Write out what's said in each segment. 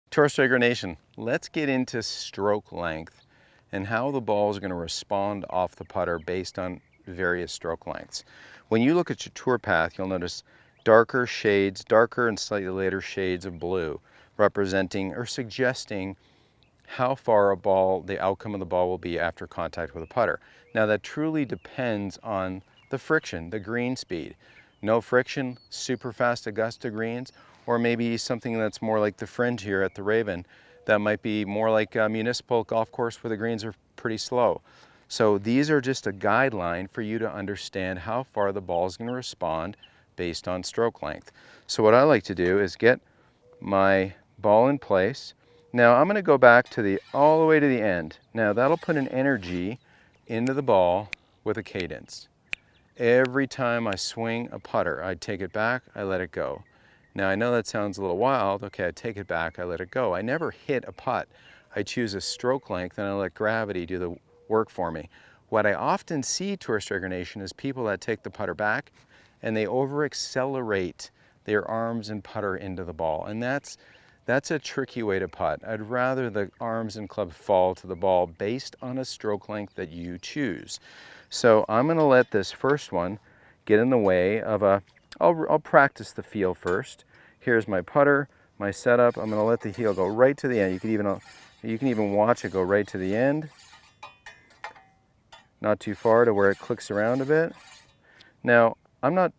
Tour Striker Nation, let's get into stroke length and how the ball is going to respond off the putter based on various stroke lengths. When you look at your tour path, you'll notice darker shades, darker and slightly later shades of blue, representing or suggesting how far the outcome of the ball will be after contact with a putter. Now that truly depends on the friction, the green speed. No friction, super fast Augusta greens, or maybe something that's more like the Fringe here at the Raven, that might be more like a municipal golf course where the greens are pretty slow. So these are just a guideline for you to understand how far the ball is going to respond based on stroke length. So what I like to do is get my ball in place. Now I'm going to go back to all the way to the end. Now that'll put an energy into the ball with a cadence. Every time I swing a putter, I take it back, I let it go. Now I know that sounds a little wild. Okay, I take it back, I let it go. I never hit a putt. I choose a stroke length and I let gravity do the work for me. What I often see, Tour Striker Nation, is people that take the putter back and they over accelerate their arms and putter into the ball. And that's a tricky way to putt. I'd rather the arms and club fall to the ball based on a stroke length that you choose. So I'm going to let this first one get in the way of I'll practice the feel first. Here's my putter, my setup. I'm going to let the heel go right to the end. You can even watch it go right to the end. Not too far to where it clicks around a bit. Now, I'm not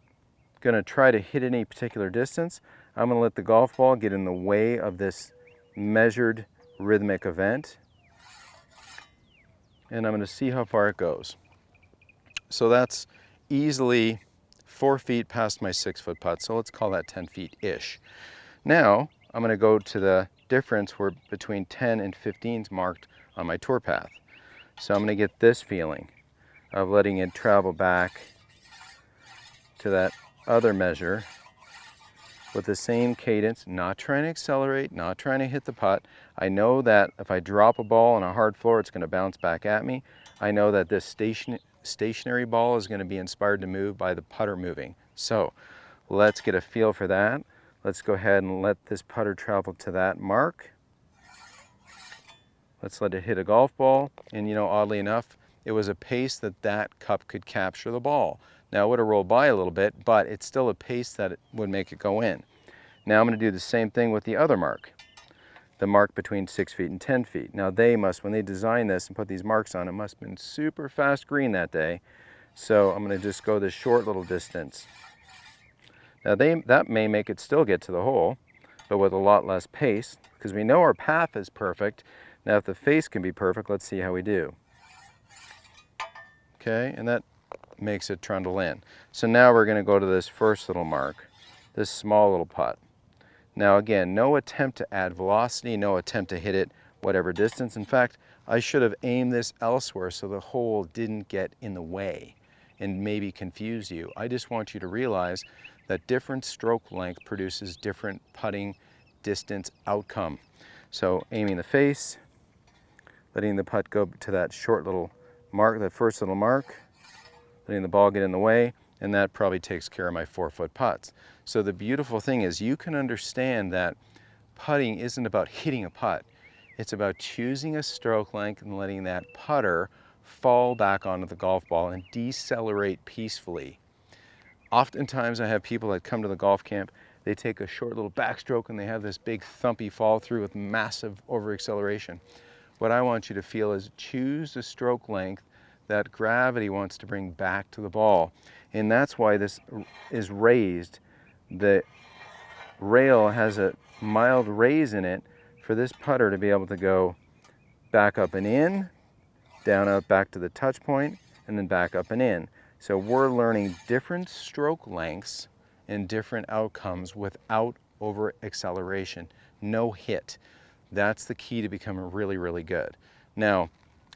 going to try to hit any particular distance. I'm going to let the golf ball get in the way of this measured rhythmic event. And I'm going to see how far it goes. So that's easily 4 feet past my 6-foot putt, so let's call that 10 feet-ish. Now, I'm going to go to the difference where between 10 and 15 is marked on my tour path. So I'm going to get this feeling of letting it travel back to that other measure with the same cadence, not trying to accelerate, not trying to hit the putt. I know that if I drop a ball on a hard floor, it's going to bounce back at me. I know that this stationary ball is going to be inspired to move by the putter moving. So let's get a feel for that. Let's go ahead and let this putter travel to that mark. Let's let it hit a golf ball. And oddly enough, it was a pace that cup could capture the ball. Now it would have rolled by a little bit, but it's still a pace that it would make it go in. Now I'm going to do the same thing with the other mark, the mark between 6 feet and 10 feet. Now when they designed this and put these marks on, it must have been super fast green that day. So I'm going to just go this short little distance. Now that may make it still get to the hole, but with a lot less pace, because we know our path is perfect. Now if the face can be perfect, let's see how we do. Okay, and that makes it trundle in. So now we're going to go to this first little mark, this small little putt. Now again, no attempt to add velocity, no attempt to hit it whatever distance. In fact, I should have aimed this elsewhere so the hole didn't get in the way and maybe confuse you. I just want you to realize that different stroke length produces different putting distance outcome. So aiming the face, letting the putt go to that short little mark, that first little mark, letting the ball get in the way, and that probably takes care of my 4-foot putts. So the beautiful thing is you can understand that putting isn't about hitting a putt. It's about choosing a stroke length and letting that putter fall back onto the golf ball and decelerate peacefully. Oftentimes I have people that come to the golf camp, they take a short little backstroke and they have this big thumpy fall through with massive over acceleration. What I want you to feel is choose a stroke length that gravity wants to bring back to the ball. And that's why this is raised. The rail has a mild raise in it for this putter to be able to go back up and in, down out back to the touch point, and then back up and in. So we're learning different stroke lengths and different outcomes without over acceleration. No hit. That's the key to becoming really, really good. Now,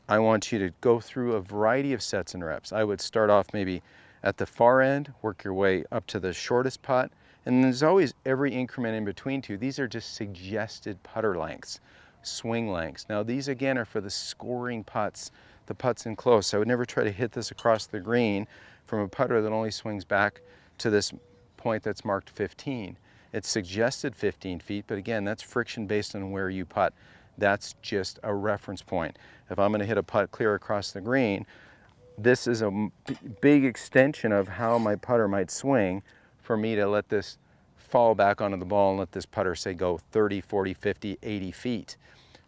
I want you to go through a variety of sets and reps. I would start off maybe at the far end, work your way up to the shortest putt, and there's always every increment in between two. These are just suggested putter lengths, swing lengths. Now these again are for the scoring putts, the putts in close. I would never try to hit this across the green from a putter that only swings back to this point that's marked 15. It's suggested 15 feet, but again, that's friction based on where you putt. That's just a reference point. If I'm going to hit a putt clear across the green, this is a big extension of how my putter might swing for me to let this fall back onto the ball and let this putter, say, go 30, 40, 50, 80 feet.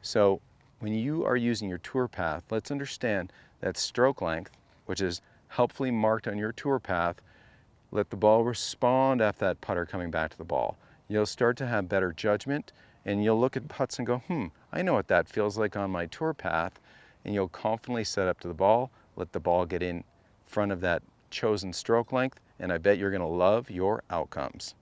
So when you are using your tour path, let's understand that stroke length, which is helpfully marked on your tour path, let the ball respond after that putter coming back to the ball. You'll start to have better judgment, and you'll look at putts and go, I know what that feels like on my tour path, and you'll confidently set up to the ball, let the ball get in front of that chosen stroke length, and I bet you're going to love your outcomes.